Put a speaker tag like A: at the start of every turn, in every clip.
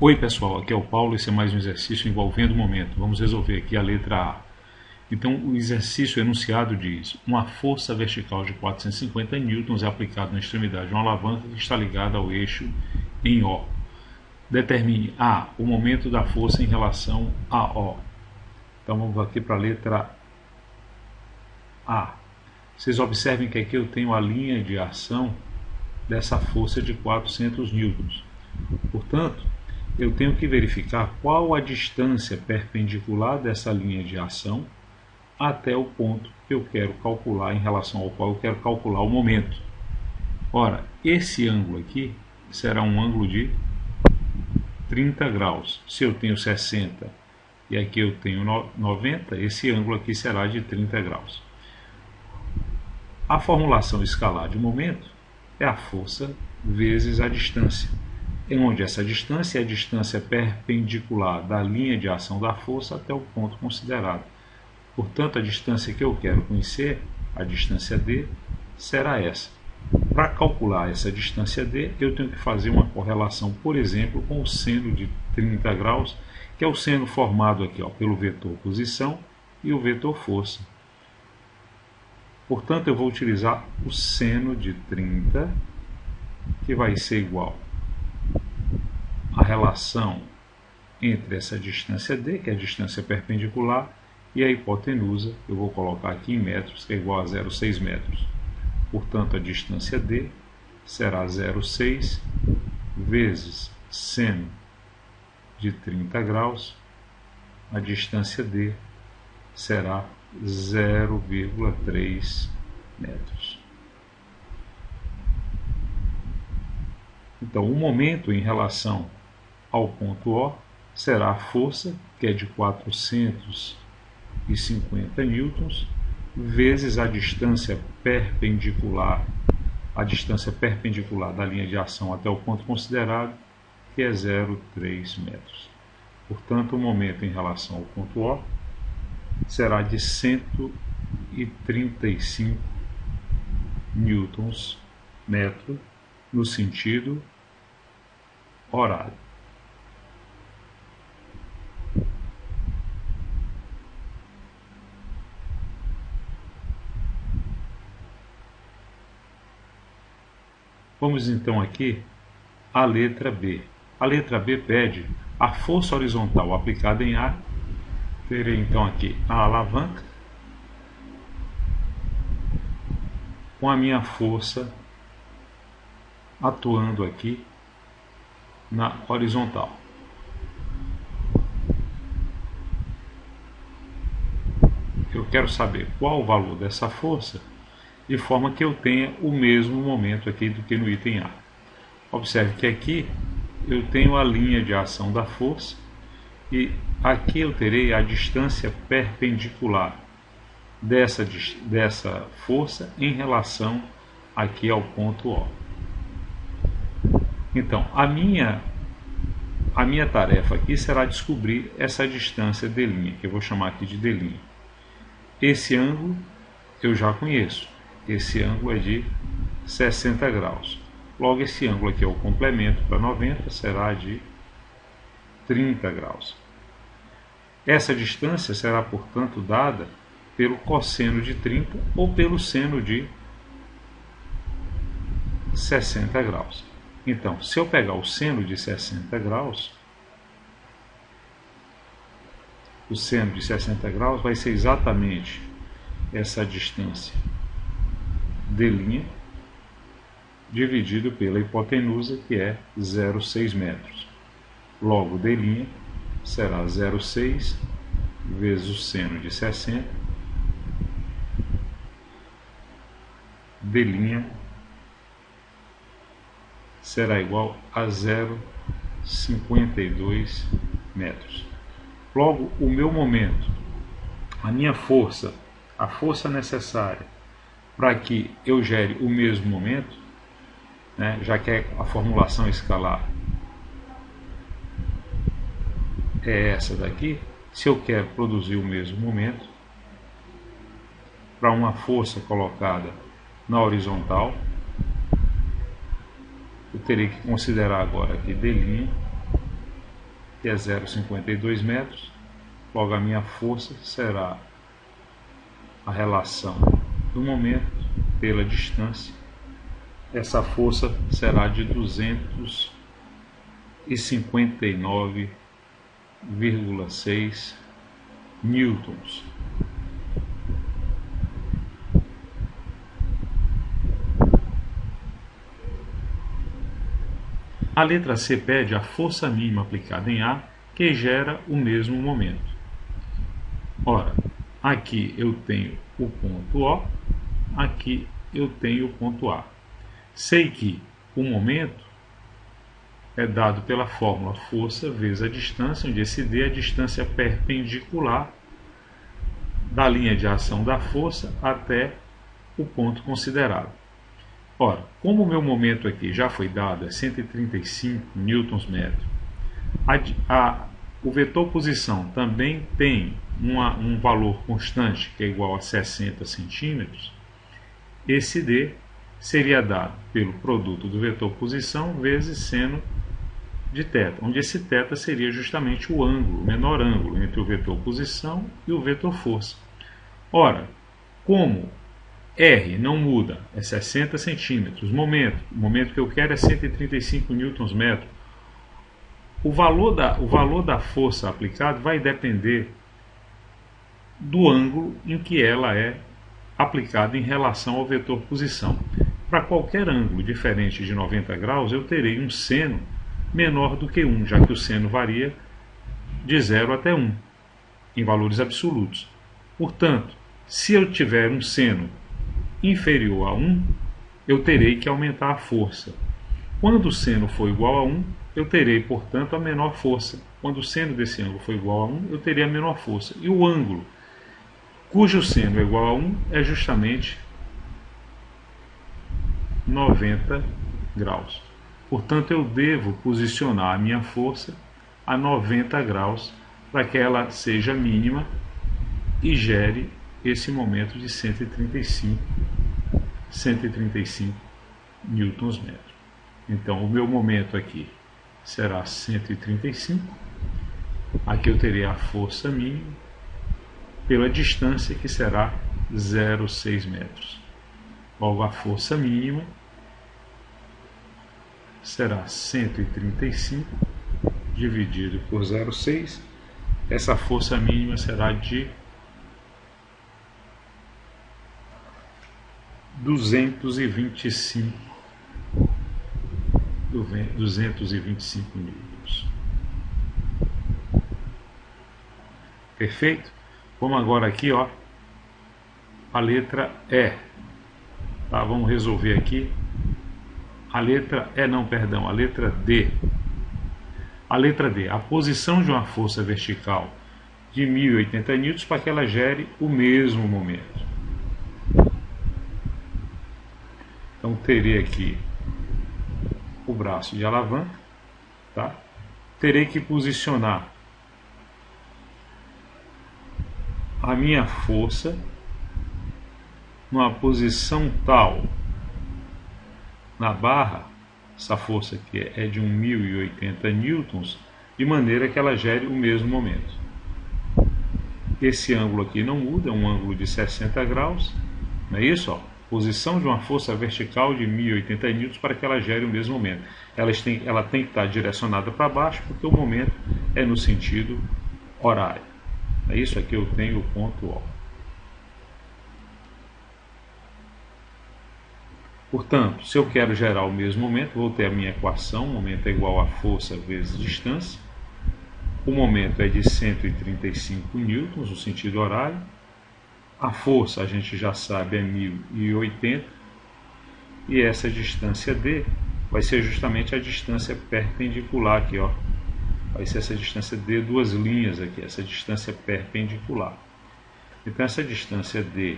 A: Oi pessoal, aqui é o Paulo, esse é mais um exercício envolvendo o momento. Vamos resolver aqui a letra A. Então o exercício enunciado diz: uma força vertical de 450 newtons é aplicada na extremidade de uma alavanca que está ligada ao eixo em O. Determine A, o momento da força em relação a O. Então vamos aqui para a letra A. Vocês observem que aqui eu tenho a linha de ação dessa força de 400 newtons. Portanto, eu tenho que verificar qual a distância perpendicular dessa linha de ação até o ponto que eu quero calcular, em relação ao qual eu quero calcular o momento. Ora, esse ângulo aqui será um ângulo de 30 graus. Se eu tenho 60 e aqui eu tenho 90, esse ângulo aqui será de 30 graus. A formulação escalar de momento é a força vezes a distância, em onde essa distância é a distância perpendicular da linha de ação da força até o ponto considerado. Portanto, a distância que eu quero conhecer, a distância D, será essa. Para calcular essa distância D, eu tenho que fazer uma correlação, por exemplo, com o seno de 30 graus, que é o seno formado aqui pelo vetor posição e o vetor força. Portanto, eu vou utilizar o seno de 30, que vai ser igual a relação entre essa distância D, que é a distância perpendicular, e a hipotenusa, eu vou colocar aqui em metros, que é igual a 0,6 metros. Portanto, a distância D será 0,6 vezes seno de 30 graus, a distância D será 0,3 metros. Então, o momento em relação ao ponto O será a força, que é de 450 newtons, vezes a distância perpendicular da linha de ação até o ponto considerado, que é 0,3 metros. Portanto, o momento em relação ao ponto O será de 135 newtons metro no sentido horário. Vamos então aqui à letra B. A letra B pede a força horizontal aplicada em A. Terei então aqui a alavanca com a minha força atuando aqui na horizontal. Eu quero saber qual o valor dessa força, de forma que eu tenha o mesmo momento aqui do que no item A. Observe que aqui eu tenho a linha de ação da força e aqui eu terei a distância perpendicular dessa força em relação aqui ao ponto O. Então, a minha tarefa aqui será descobrir essa distância D', que eu vou chamar aqui de D'. Esse ângulo eu já conheço. Esse ângulo é de 60 graus. Logo, esse ângulo aqui é o complemento para 90, será de 30 graus. Essa distância será, portanto, dada pelo cosseno de 30 ou pelo seno de 60 graus. Então, se eu pegar o seno de 60 graus, o seno de 60 graus vai ser exatamente essa distância D' dividido pela hipotenusa, que é 0,6 metros. Logo, D' será 0,6 vezes o seno de 60, D' será igual a 0,52 metros. Logo, o meu momento, a minha força, a força necessária para que eu gere o mesmo momento, já que a formulação escalar é essa daqui, se eu quero produzir o mesmo momento para uma força colocada na horizontal, eu terei que considerar agora aqui D' que é 0,52 metros. Logo, a minha força será a relação do momento pela distância. Essa força será de 259,6 newtons. A letra C pede a força mínima aplicada em A que gera o mesmo momento. Ora, aqui eu tenho o ponto O, aqui eu tenho o ponto A. Sei que o momento é dado pela fórmula força vezes a distância, onde esse D é a distância perpendicular da linha de ação da força até o ponto considerado. Ora, como o meu momento aqui já foi dado, é 135 newtons-metro, o vetor posição também tem um valor constante que é igual a 60 centímetros. Esse D seria dado pelo produto do vetor posição vezes seno de θ, onde esse θ seria justamente o ângulo, o menor ângulo entre o vetor posição e o vetor força. Ora, como R não muda, é 60 centímetros, o momento que eu quero é 135 newtons-metro, o valor da força aplicada vai depender do ângulo em que ela é aplicada em relação ao vetor posição. Para qualquer ângulo diferente de 90 graus, eu terei um seno menor do que 1, já que o seno varia de 0 até 1, em valores absolutos. Portanto, se eu tiver um seno inferior a 1, eu terei que aumentar a força. Quando o seno for igual a 1, eu terei, portanto, a menor força. Quando o seno desse ângulo for igual a 1, eu terei a menor força. E o ângulo cujo seno é igual a 1 é justamente 90 graus. Portanto, eu devo posicionar a minha força a 90 graus para que ela seja mínima e gere esse momento de 135 newtons-metro. Então, o meu momento aqui será 135. Aqui eu terei a força mínima pela distância, que será 0,6 metros. Logo, a força mínima será 135 dividido por 0,6. Essa força mínima será de 225 newtons. Perfeito? Vamos agora aqui, ó, a letra E. Tá, vamos resolver aqui. A letra a letra D. A letra D, a posição de uma força vertical de 1080 newtons para que ela gere o mesmo momento. Então, terei aqui o braço de alavanca, tá? Terei que posicionar a minha força numa posição tal na barra, essa força aqui é de 1080 newtons, de maneira que ela gere o mesmo momento. Esse ângulo aqui não muda, é um ângulo de 60 graus, não é isso? Ó? Posição de uma força vertical de 1080 newtons para que ela gere o mesmo momento. Ela tem que estar direcionada para baixo, porque o momento é no sentido horário. É isso aqui, eu tenho o ponto O. Portanto, se eu quero gerar o mesmo momento, vou ter a minha equação, o momento é igual a força vezes distância. O momento é de 135 newtons, no sentido horário. A força, a gente já sabe, é 1080. E essa distância D vai ser justamente a distância perpendicular aqui, ó. Vai ser essa distância D, duas linhas aqui, essa distância perpendicular. Então, essa distância D,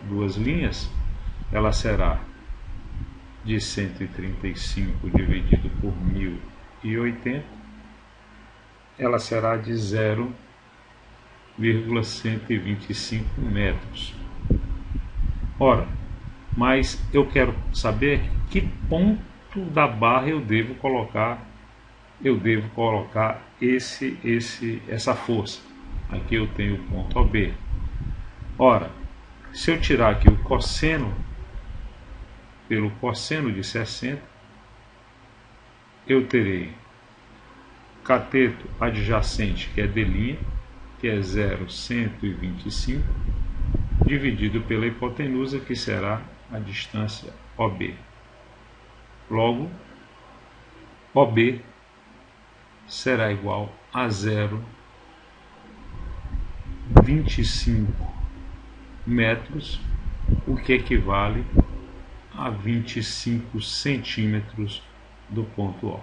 A: duas linhas, ela será de 135 dividido por 1080, ela será de 0,125 metros. Ora, mas eu quero saber que ponto da barra eu devo colocar eu devo colocar essa força. Aqui eu tenho o ponto OB. Ora, se eu tirar aqui o cosseno pelo cosseno de 60, eu terei cateto adjacente, que é D', que é 0,125, dividido pela hipotenusa, que será a distância OB. Logo, OB será igual a 0,25 metros, o que equivale a 25 centímetros do ponto O.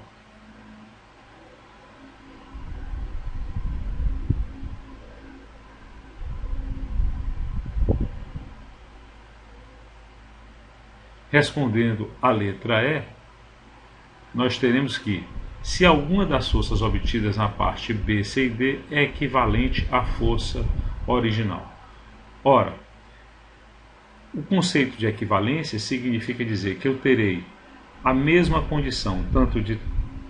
A: Respondendo à letra E, nós teremos que, se alguma das forças obtidas na parte B, C e D é equivalente à força original. Ora, o conceito de equivalência significa dizer que eu terei a mesma condição, tanto de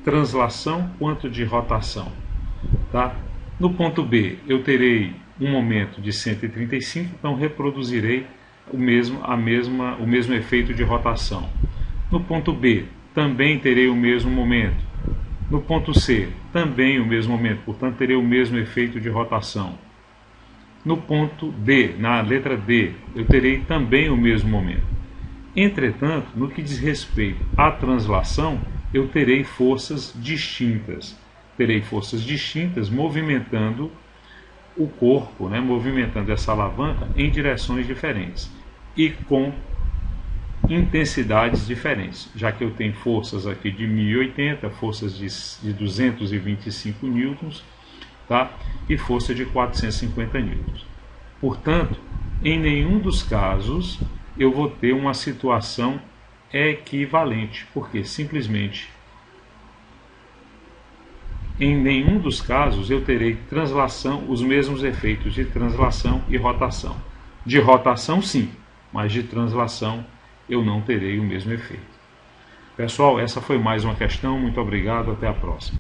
A: translação quanto de rotação. Tá? No ponto B, eu terei um momento de 135, então reproduzirei o mesmo efeito de rotação. No ponto B, também terei o mesmo momento. No ponto C, também o mesmo momento, portanto terei o mesmo efeito de rotação. No ponto D, na letra D, eu terei também o mesmo momento. Entretanto, no que diz respeito à translação, eu terei forças distintas. Terei forças distintas movimentando o corpo, movimentando essa alavanca em direções diferentes e com intensidades diferentes, já que eu tenho forças aqui de 1080, forças de 225 newtons, tá? E força de 450 newtons. Portanto, em nenhum dos casos eu vou ter uma situação equivalente, porque simplesmente em nenhum dos casos eu terei translação, os mesmos efeitos de translação e rotação. De rotação sim, mas de translação eu não terei o mesmo efeito. Pessoal, essa foi mais uma questão. Muito obrigado, até a próxima.